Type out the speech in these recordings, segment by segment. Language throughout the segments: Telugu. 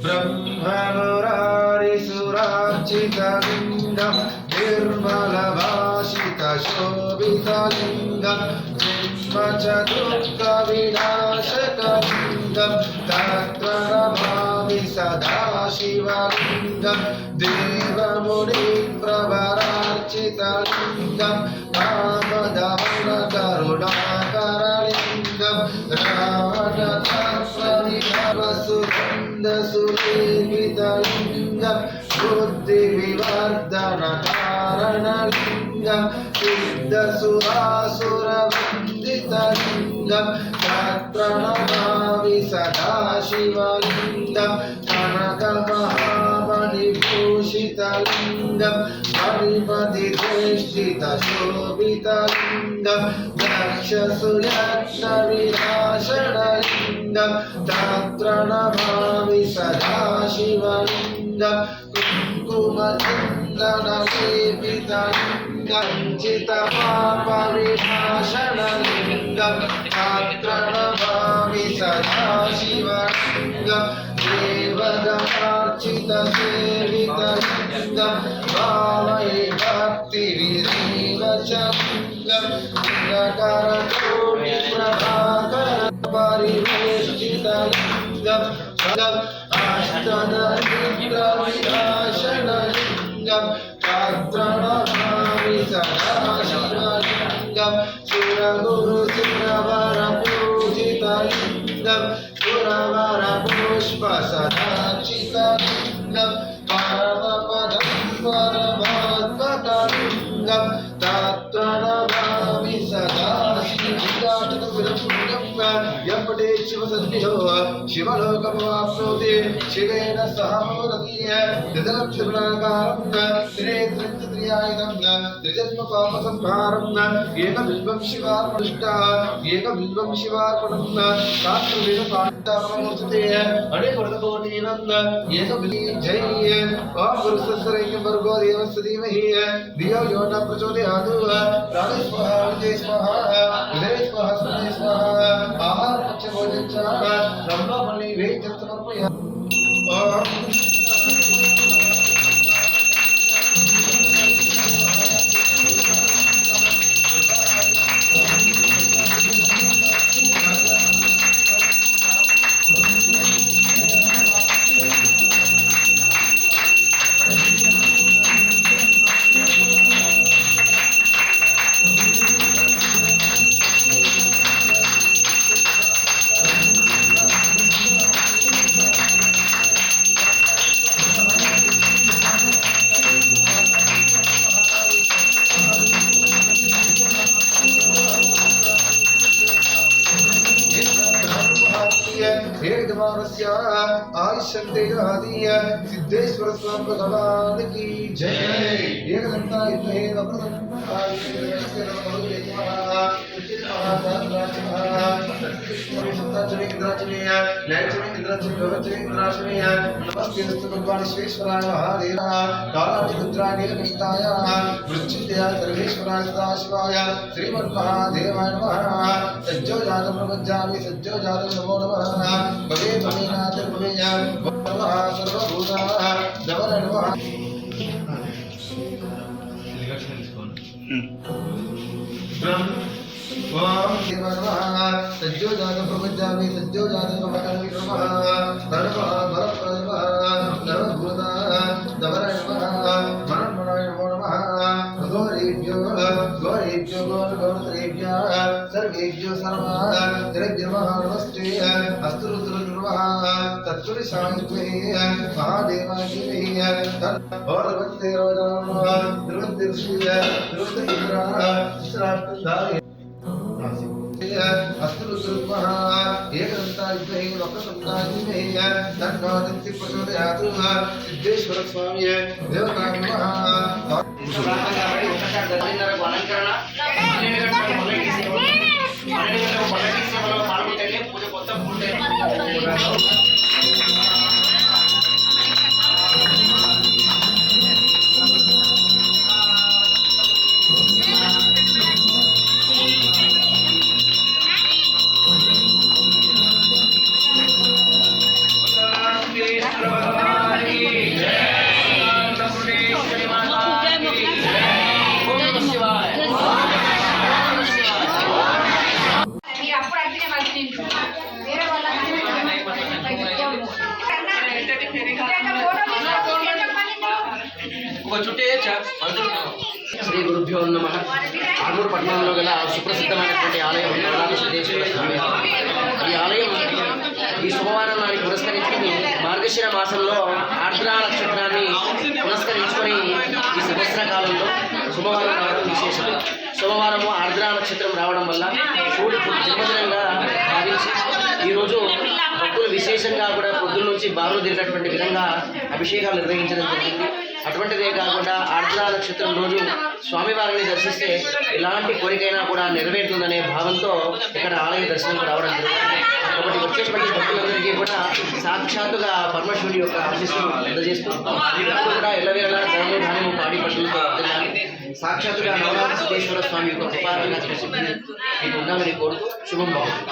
ब्रह्ममुरारिसुरार्चितलिङ्गं निर्मलभाषितशोभितलिङ्गं जन्मचतुर्थविनाशकलिङ्गं तत्र नमामि सदा शिवलिङ्गं देवमुनिप्रवरार्चितलिङ्गं कामदमनकरुणाकरलिङ्गं रावणतास्वविभवसुगन्धसुलेपितलिङ्गं बुद्धिविवर्धनकारणलिङ्गं सिद्धसुरासुरवन्दितलिङ्गं तत्र नमामि सदा शिवलिङ्गं कनकमहामणिभूषितलिङ्गं मणिपतिवेष्टितशोभितलिङ्गं दक्षसुयज्ञविनाशनलिङ्गं तत्र नमामि सदा शिवलिङ्गं कुङ्कुमचन्दनलेपितलिङ्गं चितपापविनाशनलिङ्गं तत्र नमामि सदा शिवलिङ्गं देवगणार्चितसेवितलिङ्गं भावये भक्तिविधिवचलिङ्गं दिनकरकोटिप्रभाकरपरिवेष्टितलिङ्गं अष्टदरिद्रविनाशनलिङ्गं तत्र नमामि सदा शिवलिङ्गं सुरगुरुसुरवरपूजितलिङ्गं सुरवरपुष्पसदार्चितलिङ्गं परमपदं परमात्मकलिङ्गं तत्र नमामि सदा यपटे शिवसन्निधो शिवलोकमवाप्नोति शिवेन सह मोदति त्रिदलक्षुर्णाकारं त्रिनेत्रञ्चत्रियायुधं त्रिजन्मपापसंहारं एकबिल्वं शिवार्पणिष्टः एकबिल्वं शिवार्पणं शास्त्रवेदपाठितामनोचते अनेकवर्गकोटीनं एकबिल्ली जय ॐ गुरुसहस्रैकं भर्गो देवस्य धीमहि धियो यो न प्रचोदयात् प्राणे स्वाहा विजय स्वाहा हृदय स्वाहा सुदय स्वाहा आहार पक्षभोजन च ब्रह्ममणि वेद समर्पयामि आयुष्यंतेजादीय सिद्धेश्वर स्वामी भगवान की जय। एकदंता युद्धे सज्जो जातम नमो नमः। भवे भवेनाथ भवेय नमः सर्वभूता नमः नमः ओम शिवाय नमः सज्जोजात प्रपंचामि सज्जोजात प्रपंचामि नमः नमः भरप्रभः सर्वभूता नमः नमः मनमनाय नमः गौरीभ्यो गौरीभ्यो गौरगौरेभ्यः सर्वेभ्यो सर्वः त्रिभ्यः नमस्ते अस्तु रुद्रनमः तत्पुरुषाय महादेवाय और वंदे रोजाम त्रिवंदिर्षिय त्रिवंदिर्षिय श्राद्धाय अस्तुरुद्रमः एकदन्ताय वक्रतुण्डाय तन्नादित्य प्रचोदयात् सिद्धेश्वर स्वामी देवताय नमः శ్రీ గురుభ్యో నమః. ఆగూరు పట్టణంలో గల సుప్రసిద్ధమైనటువంటి ఆలయం సిద్ధేశ్వర స్వామి. ఈ ఆలయం ఈ శుభవారం నాడు పురస్కరించుకుని మార్గశిర మాసంలో ఆర్ద్రా నక్షత్రాన్ని పురస్కరించుకొని ఈ సంవత్సర కాలంలో శుభవారం రావడం విశేషం. శుభవారము ఆర్ద్రా నక్షత్రం రావడం వల్ల శివుడి జన్మదినంగా భావించి ఈరోజు భక్తులు విశేషంగా కూడా పొద్దున్న నుంచి బారులు తిరిగినటువంటి విధంగా అభిషేకాలు నిర్వహించడం జరిగింది. అటువంటిదే కాకుండా ఆర్ద్రా నక్షత్రం రోజు స్వామివారిని దర్శిస్తే ఎలాంటి కోరికైనా కూడా నెరవేరుతుందనే భావంతో ఇక్కడ ఆలయ దర్శనం రావడం జరుగుతుంది. ఒకటి వచ్చేటువంటి భక్తులందరికీ కూడా సాక్షాత్తుగా పరమశివుడి యొక్క ఆశీస్సులు అందజేస్తూ కూడా ఎల్లవేళలా ధనము ధాన్యము పాడి పట్టులతో సాక్షాత్తుగా నవనాథ సిద్ధేశ్వర స్వామి యొక్క కృపారంగా మీకు ఉండాలని కోరుతూ శుభం బాగుంది.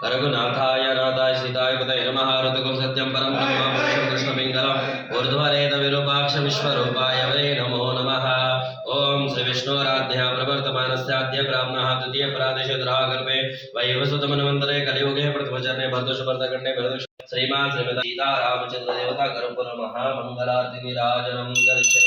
रघुनाथाय नाथाय सीताय पतये नमः. ऋतुकं सत्यं परं ब्रह्म कृष्णपिङ्गलम् ऊर्ध्वरेत विरूपाक्ष विश्वरूपाय वै नमो नमः. ओम श्री विष्णुराध्या प्रवर्तमानस्याद्य ब्राह्मणः द्वितीय प्रादेशद्रागर्भे वैवस्वतमन्वन्तरे कलियुगे प्रथमचरणे भरतुषपर्दखण्डे भरतुष श्रीमान् श्रीमती सीतारामचन्द्र देवता करुपुर महामङ्गलार्ति निराजनं करिष्ये.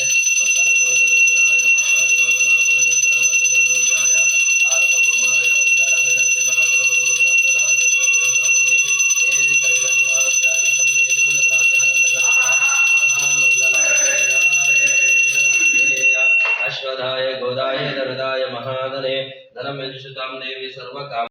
अश्वधाय गोदाय दरदाय महादने धनम यजुषतां देवी सर्वकाम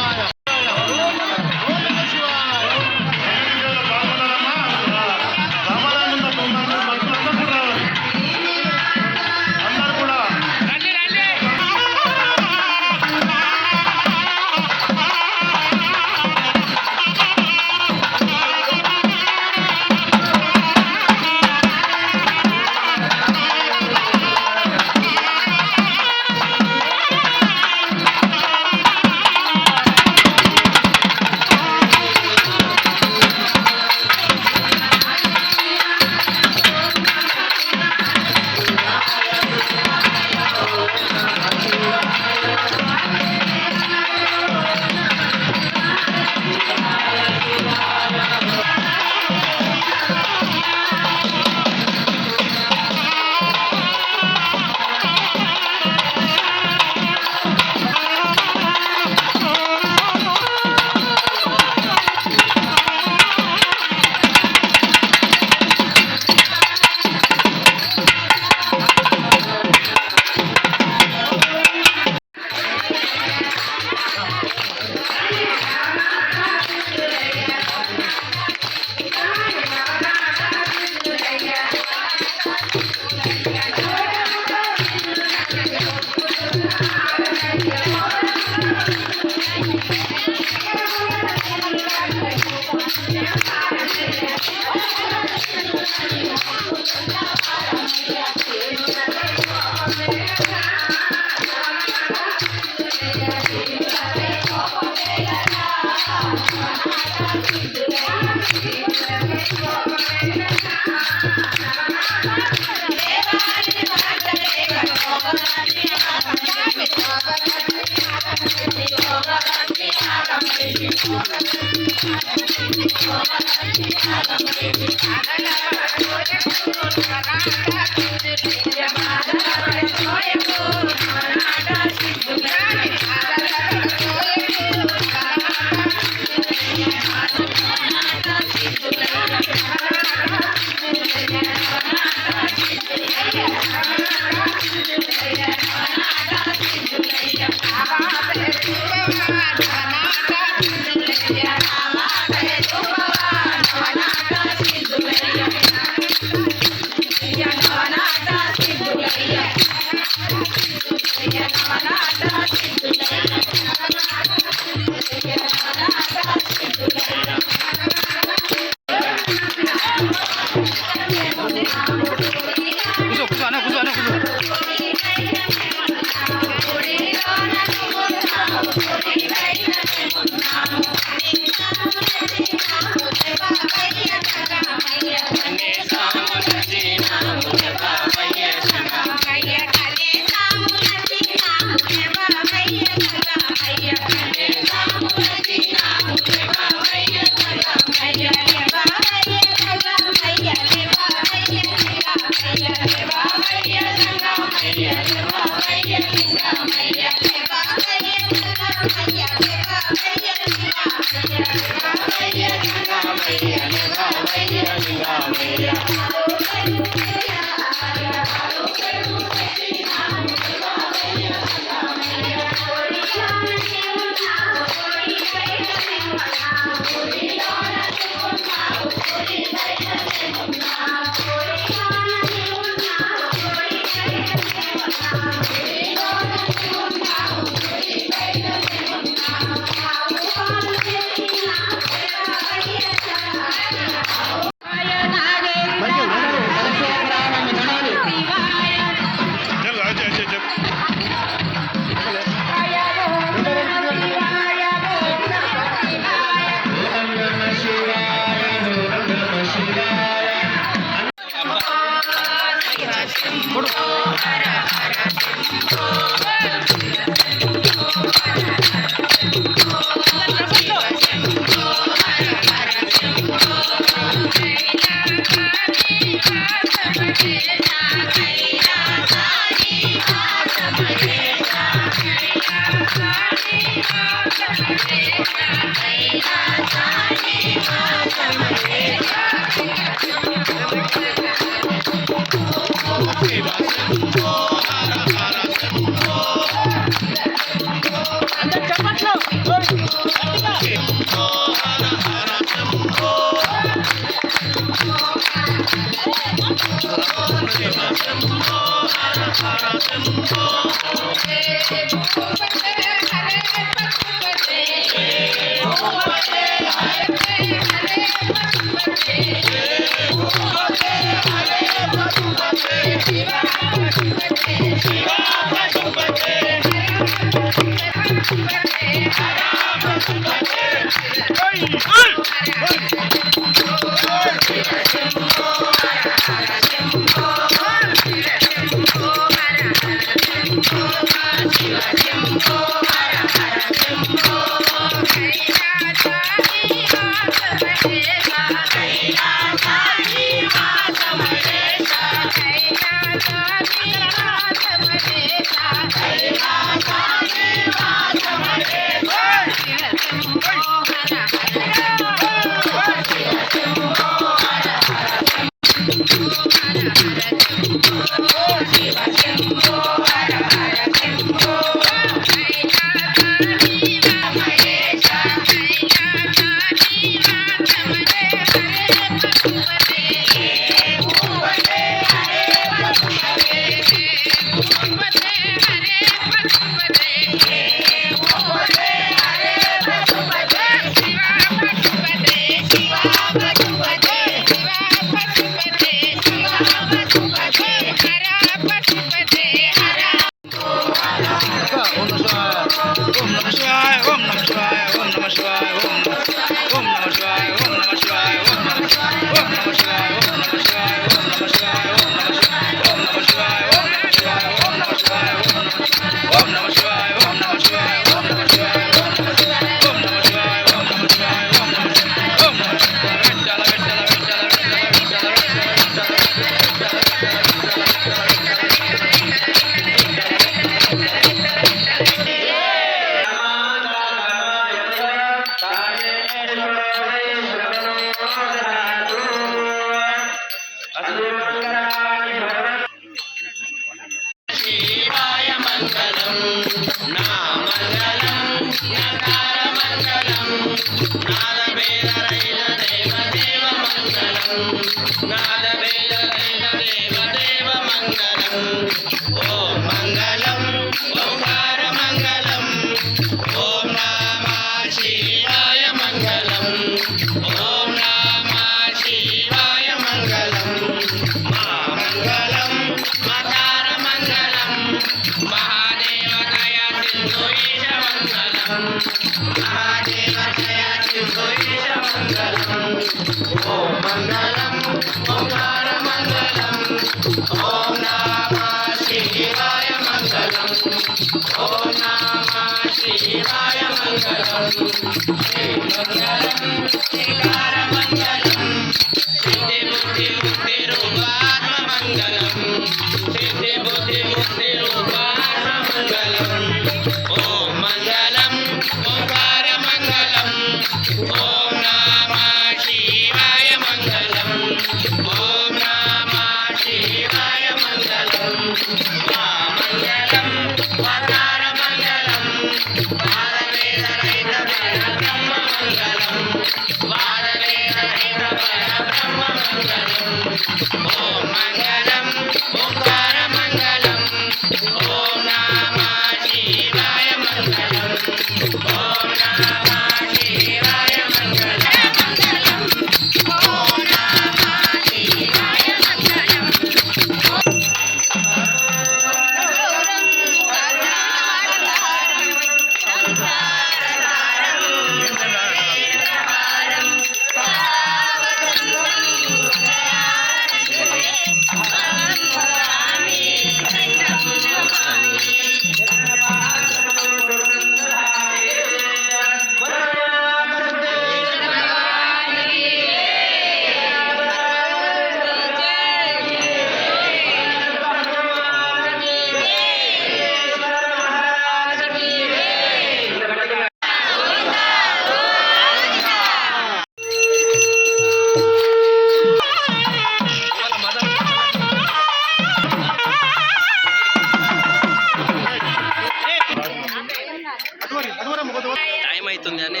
టైం అవుతుంది అని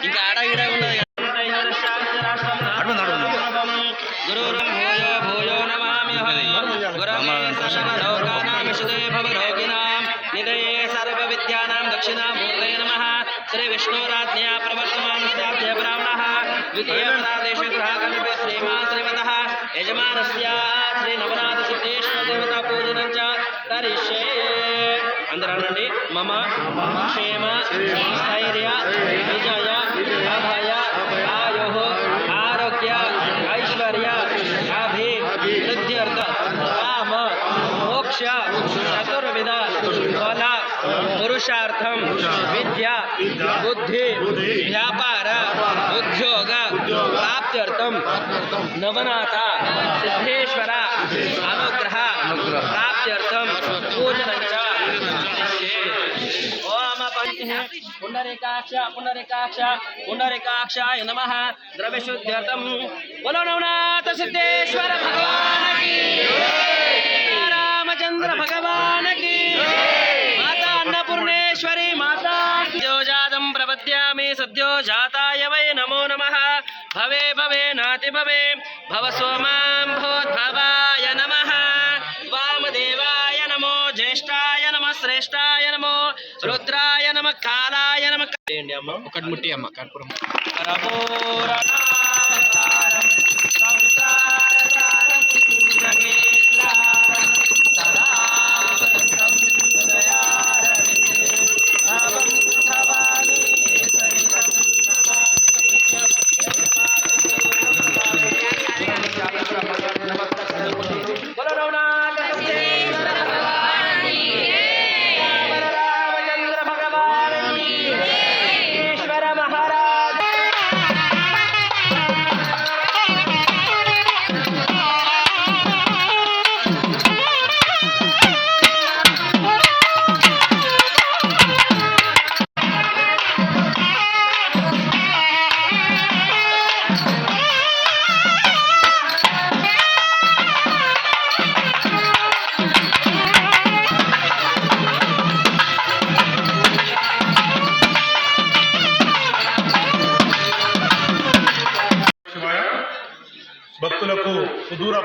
ఇంకా ఆడ ఈడ ఉన్నది గురు భూయో భూయో నమామ్యహం గురమేశనామిషదే భవరోగిణాం నిదయే సర్వ విద్యానాం దక్షిణామూర్తయే నమః శ్రీ విష్ణురాజ్ఞయా ప్రవర్తమానస్యాద్య బ్రాహ్మణః ద్వితీయ పరాదేశ గృహకల్పే శ్రీమాన్ శ్రీమతః యజమానస్య శ్రీ నవనాథ సిద్ధేశ్వర దేవతా పూజనం చ కరిష్యే. అందరూ అనండి. మమ క్షేమ స్థైర్య విజయ అభయ ఆయు ఆరోగ్య ఐశ్వర్య అభివృద్ధ్యర్థ కామ మోక్ష చతుర్విధ ఫల పురుషార్థం విద్య బుద్ధి వ్యాపార ఉద్యోగ ప్రాప్త్యర్థం నవనాథ సిద్ధేశ్వర అనుగ్రహ ప్రాప్త్యర్థం పూజనం చ ఓం పుండరీకాక్ష పుండరీకాక్ష పుండరీకాక్షాయ నమః ద్రవ్యశుద్ధ్యర్థం బోలో నవనాథ సిద్ధేశ్వర భగవాన్ की రామచంద్ర భగవాన్ की మాతా అన్నపూర్ణేశ్వరి మాతా సద్యోజాతం ప్రపద్యామి సద్యోజాతాయ వై నమో నమః భవే భవే నాతి భవే భవ సోమాం భవద్భవాయ నమః వామదేవాయ నమో జ్యేష్ఠాయ నమః శ్రేష్ఠాయ నమో రుద్రాయ నమః కాలాయ నమః. ఏంటి అమ్మ ఒకటి ముట్టి అమ్మ కర్పూరం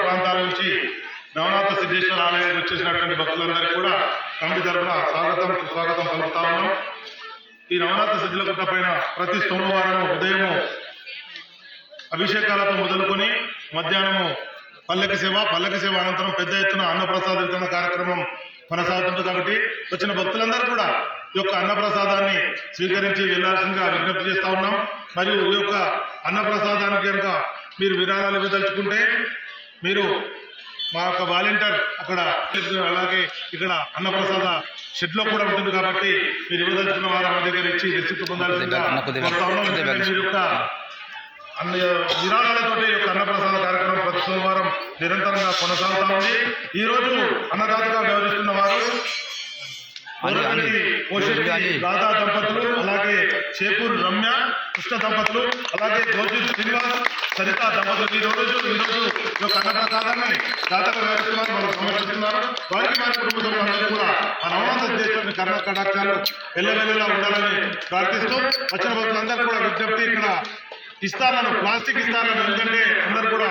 ప్రాంతాల నుంచి నవనాథ సిద్ధేశ్వర ఆలయానికి వచ్చేసినటువంటి భక్తులందరికీ కూడా కమిటీ తరఫున స్వాగతం పలుకుతా ఉన్నాం. ఈ నవనాథ సిద్ధులగుట్ట పైన ప్రతి సోమవారం ఉదయము అభిషేకాలతో మొదలుకొని మధ్యాహ్నము పల్లకి సేవ అనంతరం పెద్ద ఎత్తున అన్నప్రసాద వితరణ కార్యక్రమం కొనసాగుతుంది. కాబట్టి వచ్చిన భక్తులందరూ కూడా ఈ యొక్క అన్నప్రసాదాన్ని స్వీకరించి వెళ్లాల్సిందిగా విజ్ఞప్తి చేస్తా ఉన్నాం. మరియు ఈ యొక్క అన్నప్రసాదానికి కనుక మీరు విరాళాలు ఇవ్వదలుచుకుంటే మీరు మా యొక్క వాలంటీర్ అక్కడ, అలాగే ఇక్కడ అన్నప్రసాద షెడ్ లో కూడా ఉంటుంది. కాబట్టి మీరు ఇవ్వదలుచుకున్న వారు మా దగ్గర ఇచ్చి రిసిప్ట్ పొందాల్సిందిగా కోరుతా ఉన్నాం. మీరు యొక్క విరాళాలతో యొక్క అన్నప్రసాద కార్యక్రమం ప్రతి సోమవారం నిరంతరంగా కొనసాగుతా ఉంది. ఈ రోజు అన్నదాతగా వ్యవహరిస్తున్న వారు రాధా దంపతులు, అలాగే చేపూరు రమ్య కృష్ణ దంపతులు, అలాగే గోజు శ్రీనివాస్ సరిత దంపతులు ఈ రోజు యొక్క అన్నప్రసాదాన్ని దాతగా వ్యవహరిస్తున్నారు, వాళ్ళు సమర్పిస్తున్నారు. వారికి వారి కుటుంబ సభ్యులందరూ కూడా ఆ నవనాథ సిద్ధేశ్వరుని కర్ణ కటాక్షాలు ఎల్లవెల్లలా ఉండాలని ప్రార్థిస్తూ వచ్చిన భక్తులందరూ కూడా విజ్ఞప్తి, ఇక్కడ ఇస్తారాను, ప్లాస్టిక్ ఇస్తారాను, ఎందుకంటే అందరూ కూడా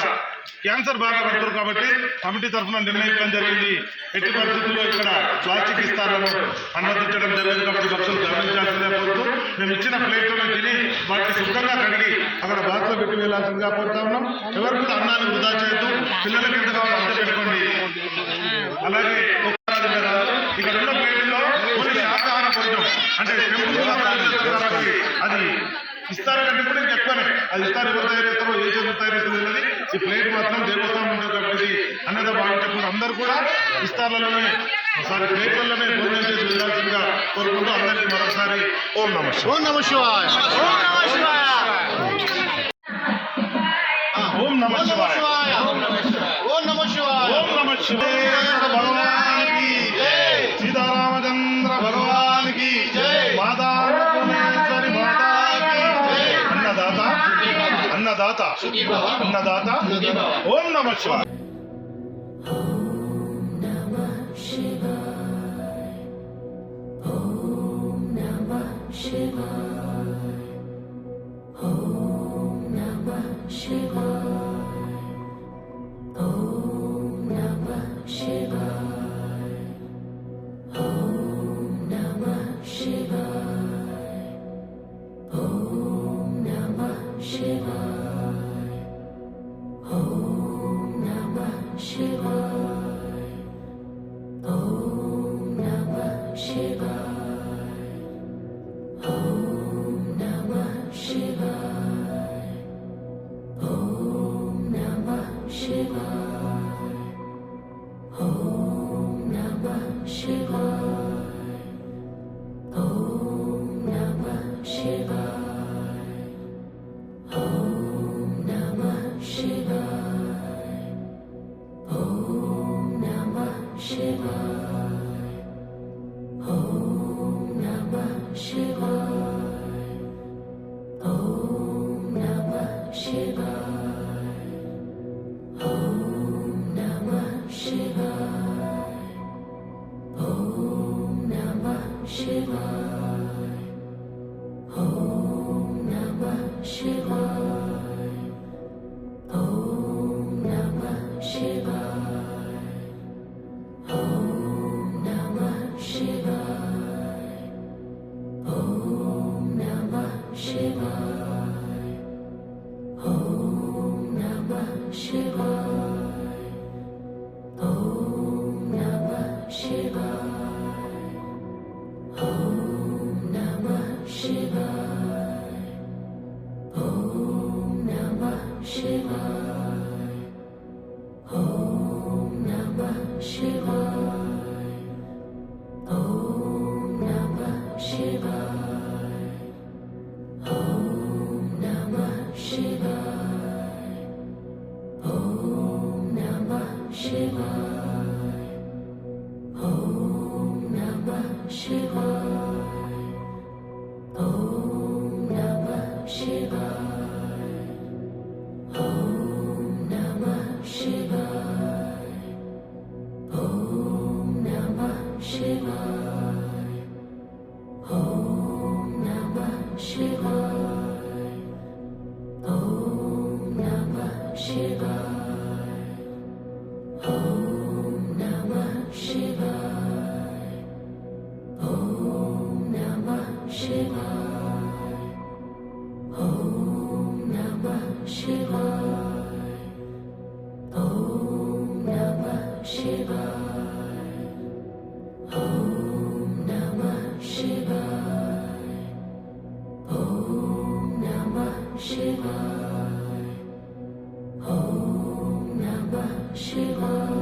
క్యాన్సర్ బాగా పడుతున్నారు. కాబట్టి కమిటీ తరఫున నిర్ణయించడం జరిగింది. ఎట్టి పరిస్థితుల్లో ఇక్కడ ప్లాస్టిక్ ఇస్తారాను అనుమతించడం జరిగింది. కాబట్టి భక్తులు గమనించాల్సిందిగా కోరుతూ మేము ఇచ్చిన ప్లేట్లను తిని వాటిని శుభ్రంగా కడిగి అక్కడ బాక్స్లో పెట్టి వెళ్లాల్సిందిగా కోరుతా ఉన్నాం. ఎవరు కూడా అన్నాన్ని వృధా చేయొద్దు. పిల్లలకి ఎంత కావాలో అంత పెట్టుకోండి. అలాగే ఇక్కడ ఉన్న ప్లేట్లో కొన్ని శాకాహార భోజనం అంటే అది ఇస్తారు కంటే కూడా ఇంకా ఎక్కువనే. అది ఇస్తారు ఎవరు తయారు చేస్తారో, ఏ చేతులు తయారు చేస్తుంది అనేది ఈ ప్లేట్ మాత్రం దేవస్థానం ఉంటుంది. కాబట్టి అన్నద భావించకుండా అందరూ కూడా ఇస్తార్లలోనే ప్లేట్లలోనే భోజనం చేసి వెళ్ళాల్సిందిగా కోరుకుంటూ అందరికీ మరొకసారి ఓం నమ శివాయ. ఓం నమ శివాయ. ఓం నమ శివాయ. ఓం నమ శివాయ. ఓం నమ శివాయ. భగవానికి జై. సీతారామచంద్ర భగవానికి జై. మాతా అన్నదాత ఓం నమ శివాయ. Shiva.